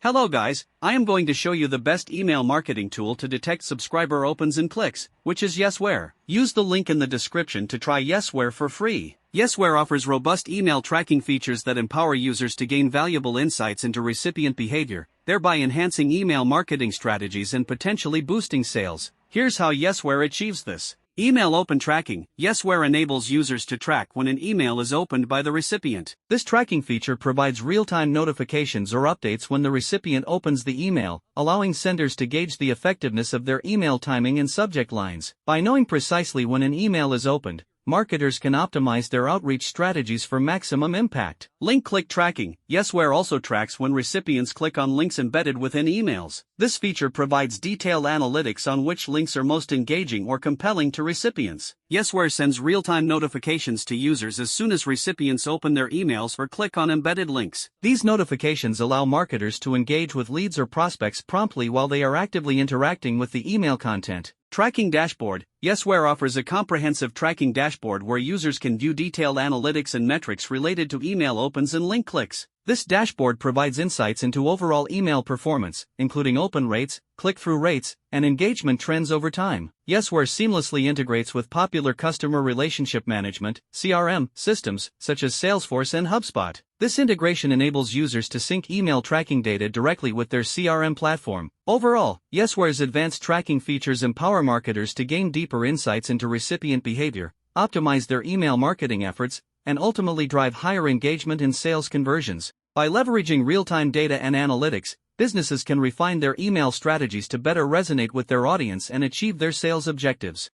Hello guys, I am going to show you the best email marketing tool to detect subscriber opens and clicks, which is Yesware. Use the link in the description to try Yesware for free. Yesware offers robust email tracking features that empower users to gain valuable insights into recipient behavior, thereby enhancing email marketing strategies and potentially boosting sales. Here's how Yesware achieves this. Email open tracking. Yesware enables users to track when an email is opened by the recipient. This tracking feature provides real-time notifications or updates when the recipient opens the email, allowing senders to gauge the effectiveness of their email timing and subject lines. By knowing precisely when an email is opened, marketers can optimize their outreach strategies for maximum impact. Link click tracking. Yesware also tracks when recipients click on links embedded within emails. This feature provides detailed analytics on which links are most engaging or compelling to recipients. Yesware sends real-time notifications to users as soon as recipients open their emails or click on embedded links. These notifications allow marketers to engage with leads or prospects promptly while they are actively interacting with the email content. Tracking dashboard. Yesware offers a comprehensive tracking dashboard where users can view detailed analytics and metrics related to email opens and link clicks. This dashboard provides insights into overall email performance, including open rates, click-through rates, and engagement trends over time. Yesware seamlessly integrates with popular customer relationship management (CRM) systems such as Salesforce and HubSpot. This integration enables users to sync email tracking data directly with their CRM platform. Overall, Yesware's advanced tracking features empower marketers to gain deeper insights into recipient behavior, optimize their email marketing efforts, and ultimately drive higher engagement and sales conversions. By leveraging real-time data and analytics, businesses can refine their email strategies to better resonate with their audience and achieve their sales objectives.